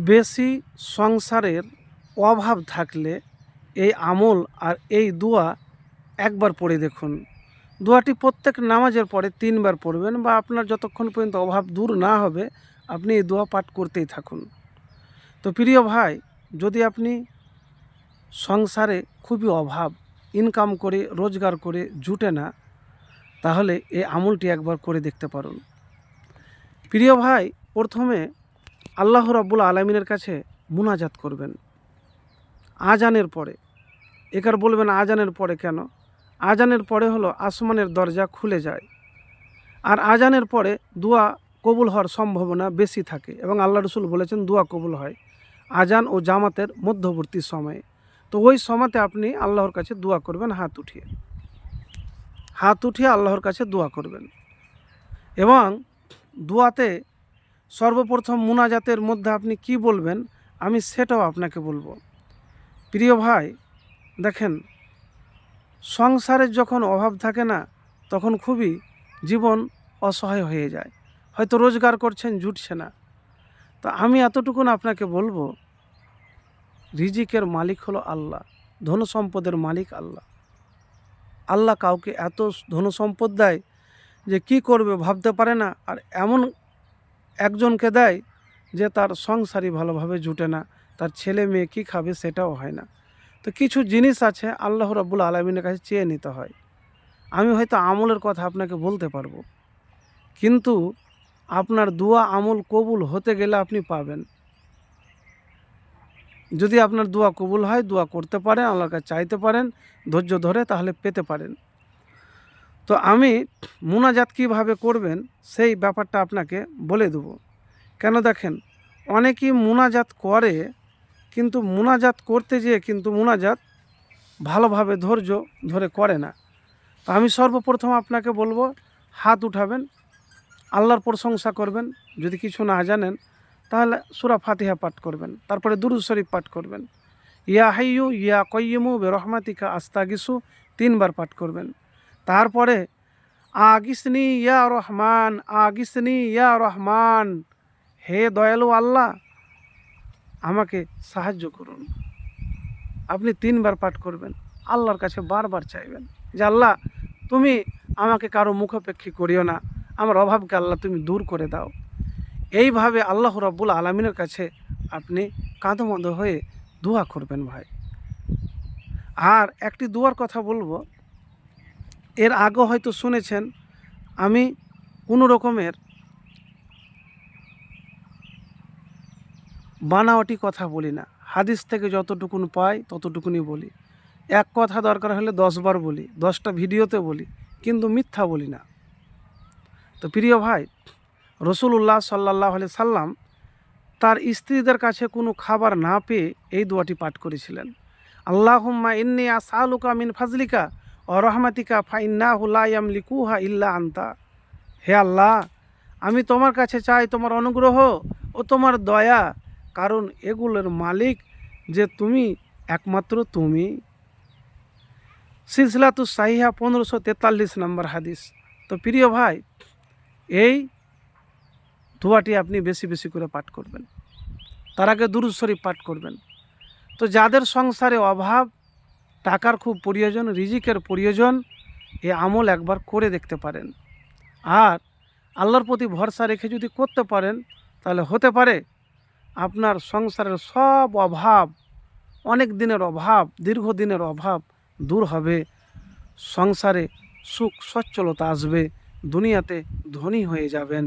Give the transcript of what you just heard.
বেশি সংসারের অভাব থাকলে এই আমল আর এই দোয়া একবার পড়ে দেখুন। দোয়াটি প্রত্যেক নামাজের পরে 3 বার পড়বেন, বা আপনার যতক্ষণ পর্যন্ত অভাব দূর না হবে আপনি এই দোয়া পাঠ করতেই থাকুন। তো প্রিয় ভাই, যদি আপনি সংসারে খুবই অভাব, ইনকাম করে রোজগার করে জুটে না, তাহলে এই আমলটি একবার করে দেখতে পারুন। প্রিয় ভাই, প্রথমে আল্লাহ রাব্বুল আলামিনের কাছে মুনাজাত করবেন আজানের পরে। একার বলবেন আজানের পরে কেন? আজানের পরে হলো আসমানের দরজা খুলে যায়, আর আজানের পরে দোয়া কবুল হওয়ার সম্ভাবনা বেশি থাকে, এবং আল্লাহ রসুল বলেছেন দোয়া কবুল হয় আজান ও জামাতের মধ্যবর্তী সময়ে। তো ওই সময়তে আপনি আল্লাহর কাছে দোয়া করবেন, হাত উঠিয়ে আল্লাহর কাছে দোয়া করবেন। এবং দোয়াতে সর্বপ্রথম মুনাজাতের মধ্যে আপনি কি বলবেন আমি সেটাও আপনাকে বলবো। প্রিয় ভাই, দেখেন, সংসারের যখন অভাব থাকে না, তখন খুবই জীবন অসহায় হয়ে যায়। হয়তো রোজগার করছেন, জুটছে না। তো আমি এতটুকুন আপনাকে বলবো, রিজিকের মালিক হলো আল্লাহ, ধন সম্পদের মালিক আল্লাহ। আল্লাহ কাউকে এত ধন সম্পদ দেয় যে কি করবে ভাবতে পারে না, আর এমন একজনকে দেয় যে তার সংসারই ভালোভাবে জুটে না, তার ছেলে মেয়ে কী খাবে সেটাও হয় না। তো কিছু জিনিস আছে আল্লাহ রাব্বুল আলামিনের কাছে চেয়ে নিতে হয়। আমি হয়তো আমলের কথা আপনাকে বলতে পারবো, কিন্তু আপনার দোয়া আমল কবুল হতে গেলে আপনি পাবেন। যদি আপনার দোয়া কবুল হয়, দোয়া করতে পারেন, আল্লাহর কাছে চাইতে পারেন ধৈর্য ধরে, তাহলে পেতে পারেন। তো আমি মুনাজাত কীভাবে করবেন সেই ব্যাপারটা আপনাকে বলে দেবো। কেন দেখেন, অনেকেই মুনাজাত করে, কিন্তু মুনাজাত করতে যেয়ে কিন্তু মুনাজাত ভালোভাবে ধৈর্য ধরে করে না। তো আমি সর্বপ্রথম আপনাকে বলবো, হাত উঠাবেন, আল্লাহর প্রশংসা করবেন। যদি কিছু না জানেন তাহলে সূরা ফাতিহা পাঠ করবেন, তারপরে দুরূদ শরীফ পাঠ করবেন। ইয়া হাইয়ু ইয়া কাইয়্যুমু বিরহমাতিকা আস্তাগিসু 3 বার পাঠ করবেন। তারপরে আগিসনি ইয়া রহমান, আগিসনি ইয়া রহমান, হে দয়ালু আল্লাহ আমাকে সাহায্য করুন। আপনি 3 বার পাঠ করবেন, আল্লাহর কাছে বারবার চাইবেন যে আল্লাহ তুমি আমাকে কারো মুখাপেক্ষী করিও না, আমার অভাবকে আল্লাহ তুমি দূর করে দাও। এইভাবে আল্লাহ রাব্বুল আলামিনের কাছে আপনি কাঁদোমন্দ হয়ে দোয়া করবেন ভাই। আর একটি দোয়ার কথা বলবো, এর আগে হয়তো শুনেছেন, আমি কোনো রকমের বানাওয়াটি কথা বলি না, হাদিস থেকে যতটুকুন পাই ততটুকুনি বলি। এক কথা দরকার হলে 10 বার বলি, 10টা ভিডিওতে বলি, কিন্তু মিথ্যা বলি না। তো প্রিয় ভাই, রাসূলুল্লাহ সাল্লাল্লাহু আলাইহি সাল্লাম তার স্ত্রীদের কাছে কোনো খাবার না পেয়ে এই দোয়াটি পাঠ করেছিলেন। আল্লাহুম্মা ইন্নী আসআলুকা মিন ফাজলিকা ওয়া রাহমাতিকা ফাইন্নাহু লা ইয়ামলিকুহা ইল্লা আনতা। হে আল্লাহ, আমি তোমার কাছে চাই তোমার অনুগ্রহ ও তোমার দয়া, কারণ এগুলোর মালিক যে তুমি, একমাত্র তুমি। সিলসিলাতুস সাহিহা 1543 নম্বর হাদিস। তো প্রিয় ভাই, এই দোয়াটি আপনি বেশি বেশি করে পাঠ করবেন, তার আগে দুরূদ শরীফ পাঠ করবেন। তো যাদের সংসারে অভাব, টাকার খুব প্রয়োজন, রিজিকের প্রয়োজন, এ আমল একবার করে দেখতে পারেন। আর আল্লাহর প্রতি ভরসা রেখে যদি করতে পারেন, তাহলে হতে পারে আপনার সংসারের সব অভাব, অনেক দিনের অভাব, দীর্ঘদিনের অভাব দূর হবে, সংসারে সুখ সচ্ছলতা আসবে, দুনিয়াতে ধনী হয়ে যাবেন।